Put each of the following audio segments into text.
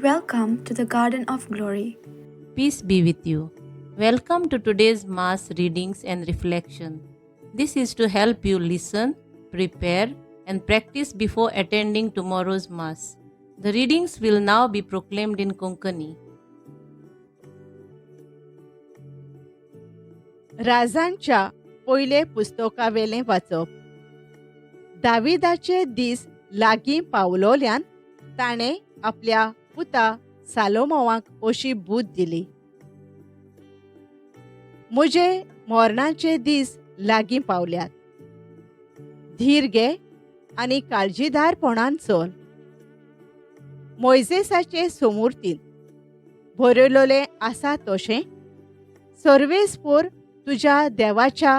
Welcome to the Garden of Glory. Peace be with you. Welcome to today's Mass readings and reflection. This is to help you listen, prepare, and practice before attending tomorrow's Mass. The readings will now be proclaimed in Konkani. राजांच्या पयले पुस्तकावेलें वाचप. दाविदाचे दीस लागीं पावलोल्यान ताणें आपल्या पुता सालोमोवाक अशी बूद दिली. म्हजे मोरणाचे दीस लागीं पावल्यात. धीर घे आनी काळजीदारपणान चल. मोइजेसाचे सुमूर्तीन बरयलोलें आसा तशें सर्वेस्पर तुज्या देवाच्या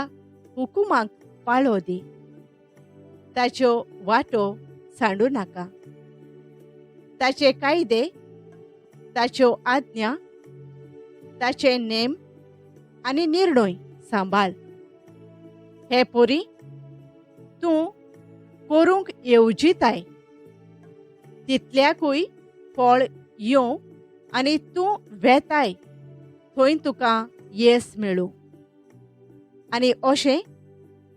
हुकुमाक पाळो दी. ताच्यो वाटो सांडू नाका. ताचे कायदे, ताच्यो आज्ञा, ताचे नेम आनी निर्णय सांबाळ. हे परी तूं करूंक येवजिताय तितल्याकूय फळ येवं आनी तूं वेताय थंय तुका येस मेळूं. आनी अशें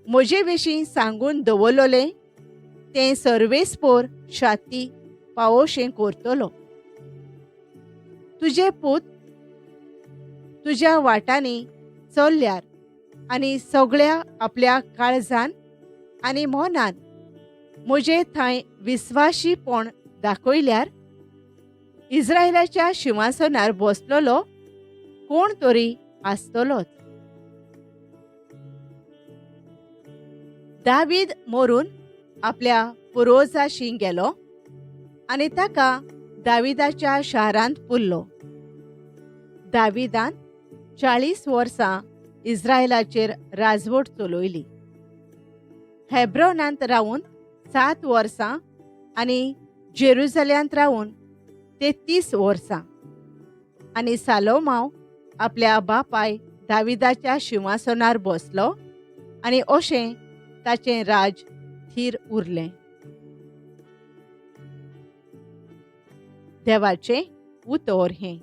म्हजे विशीं सांगून दवरलोलें तें सर्वेस्पर शाती पावोशें करतलो. तुजे पूत तुज्या वाटांनी चल्ल्यार आनी सगळ्या आपल्या काळजान आनी मनान म्हजे थंय विस्वाशीपण दाखयल्यार इस्रायेलाच्या सिंहासनार बसलोलो कोण तरी आसतलोच. दावीद मरून आपल्या पुर्वजांशी गेलो आनी ताका दाविदाच्या शारांत पुरलो. दाविदान 40 वर्सां इस्रायेलाचेर राजवट चलयली. हेब्रोनांत रावून 7 वर्सां आनी जेरुसलेमांत रावून 33 वर्सां. आनी सालोमाव आपल्या बापाय दाविदाच्या सिंहासनार बसलो आनी अशें ताचें राज थीर उरलें. देवाचें उतर हें.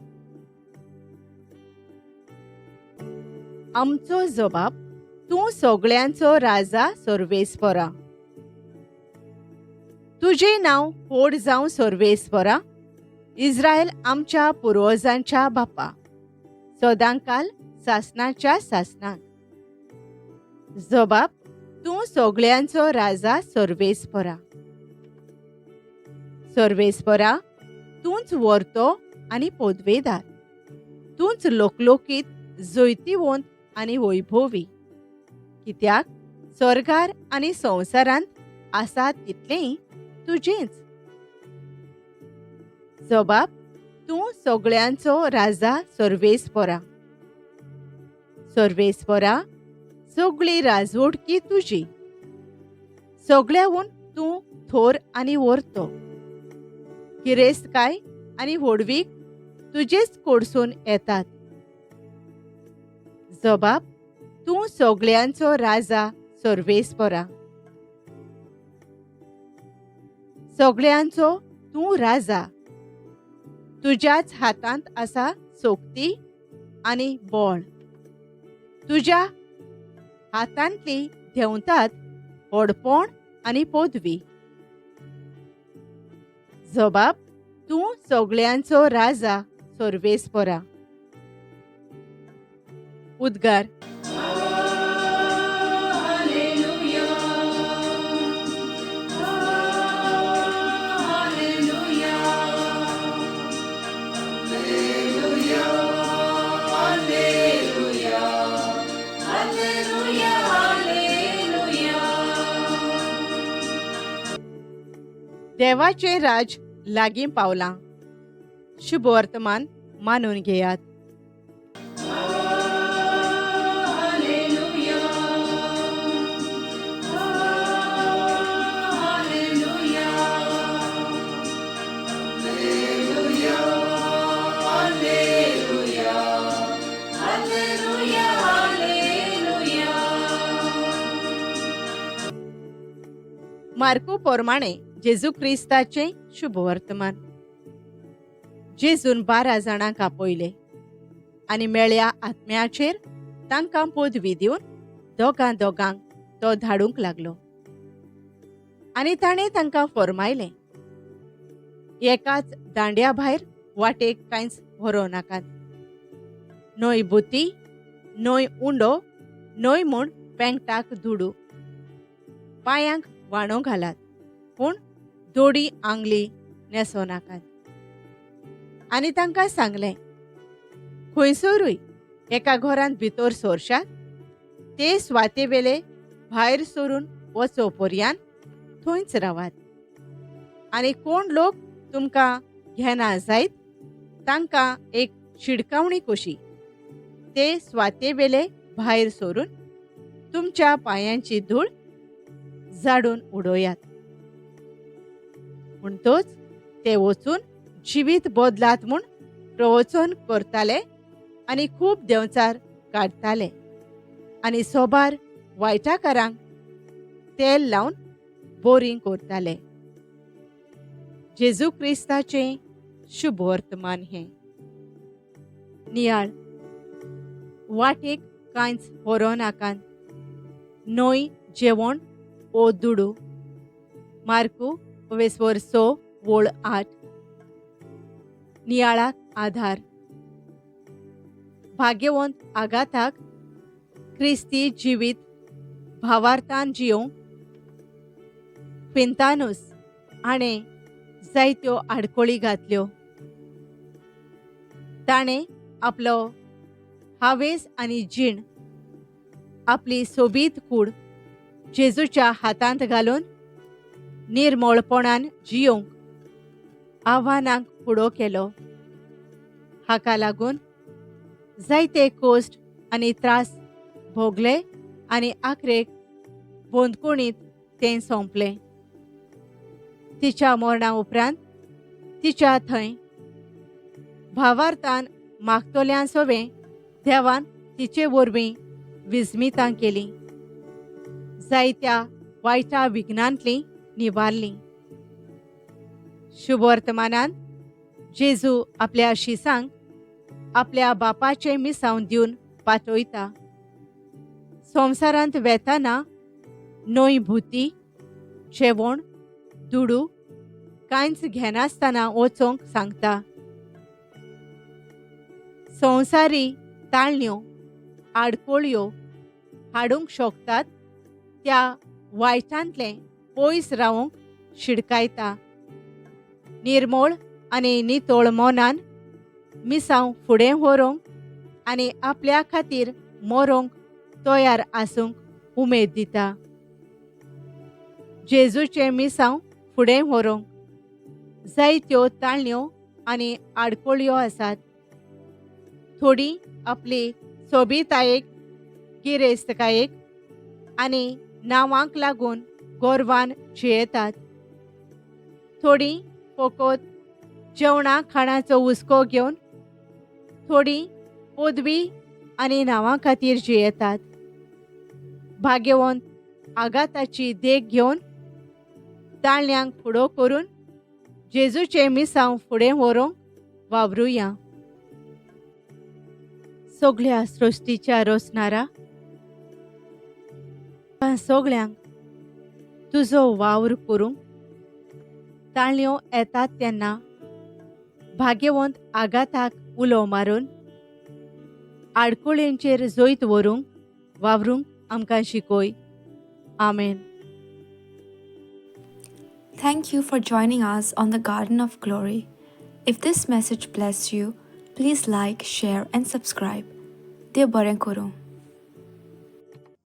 आमचो जबाब तूं सगळ्यांचो राजा सर्वेस्परा. तुजें नांव व्हड जावं सर्वेस्परा. इस्रायल आमच्या पुर्वजांच्या बापा. सदांकाल सासणाच्या सासणाक. जबाब तूं सगळ्यांचो राजा सर्वेस्परा. सर्वेस्परा तूंच वर्तो आनी पदवेदार. तूंच लोकलोकीत जैतिवंत आनी वैभवी. कित्याक स्वर्गार आनी संवसारांत आसा तितलेंय तुजेंच. जबाब तूं सगळ्यांचो राजा सर्वेस्परा. सर्वेस्परा सगळी राजवटकी तुजी. सगळ्याहून तूं थोर आनी वर्तो. किरेस्तकाय आनी व्हडवीक तुजेच कडसून येतात. जबाब तूं सगळ्यांचो राजा सर्वेस्परा. सगळ्यांचो तूं राजा. तुज्याच हातांत आसा सोक्ती आनी बळ. तुज्या हातांतली देंवतात व्हडपण आनी पदवी. जबाब तूं सगळ्यांचो राजा सर्वेस्परा. उद्गार. देवाचें राज लागीं पावलां. शुभ वर्तमान मानून घेयात. मार्को प्रमाणे जेजू क्रिस्ताचें शुभ वर्तमान. जेजून 12 जाणांक आपयले आनी मेळ्या आत्म्याचेर तांकां पदवी दिवन दोगांक तो धाडूंक लागलो. आनी ताणें तांकां फर्मायलें, एकाच दांड्या भायर वाटेक कांयच व्हरों नाकात. न्हय बुती, न्हय उंडो, न्हय म्हूण पेंगटाक दुडू. पांयांक वाणो घालात, पूण दोडी आंगली नेसो नाकात. आनी तांकां सांगलें, खंयसरूय एका घरांत भितर सरशात, ते स्वातेवेले भायर सरून वचो पर्यंत थंयच रावात. आनी कोण लोक तुमकां घेना जायत तांकां एक शिडकावणी कशी ते स्वातेवेले भायर सरून तुमच्या पांयांची धूळ झाडून उडोयात. म्हणटच ते वचून जिवीत बदलात म्हूण प्रवचन करताले आनी खूब देंवचार काडटाले आनी सोबार वायटाकारांक तेल लावन बोरीं करताले. जेजू क्रिस्ताचें शुभ वर्तमान हें. नियाळ, वाटेक कांयच व्हरों नाकात, न्हय जेवण ओ दुडू. मार्कू 6:8. नियाळाक आधार. भाग्यवंत आगाताक क्रिस्ती जिवीत भावार्थान जियोंक फिन्तानूस हाणें जायत्यो आडखळी घातल्यो. ताणें आपलो हावेस आनी जीण, आपली सोबीत कूड जेजूच्या हातांत घालून निर्मळपणान जियोंक आव्हानांक फुडो केलो. हाका लागून जायते कोश्ट आनी त्रास भोगले आनी आखरेक बोंदकुणींत तें सोंपलें. तिच्या मरणा उपरांत तिच्या थंय भावार्थान मागतोल्यां सोवें देवान तिचे वरवीं विस्मितां केलीं, जायत्या वायटा विघ्नांतलीं निवारलीं. शुभ वर्तमानांत जेजू आपल्या शिसांक आपल्या बापाचें मिसांव दिवन पाठयता. संवसारांत वेताना न्हय भुती, जेवण, दुडू कांयच घेनासतना वचोंक सांगता. संवसारी ताळण्यो आडकोळ्यो हाडूंक शकतात त्या वायटांतले पयस रावंक शिडकायता. निर्मळ आनी नितळ मोनान मिसांव फुडें व्हरोंक आनी आपल्या खातीर मरोंक तयार आसूंक उमेद दिता. जेजूचें मिसांव फुडें व्हरोंक जायत्यो ताळण्यो आनी आडकोळ्यो आसात. थोडीं आपली सोबीतायेक, गिरेस्तकायेक आनी नांवांक लागून गोरवान जियेतात. थोडीं फकत जेवणा खाणाचो हुस्को घेवन, थोडीं पदवी आनी नांवां खातीर जियेतात. भाग्यवंत आगाताची देख घेवन ताळण्यांक फुडो करून जेजूचें मिसांव फुडें व्हरोंक वावरुया. सगळ्या सृश्टीच्या रोसणारा सगळ्यांक तुजो वावर करूंक ताळयो येतात तेन्ना भाग्यवंत आगाताक उलो मारून आडकुळेंचेर जैत व्हरूंक वावरूंक आमकां शिकय. आमेन. Thank you for joining us on the Garden of Glory. If this message blessed you, please like, share, and subscribe. Dev Baren Koro.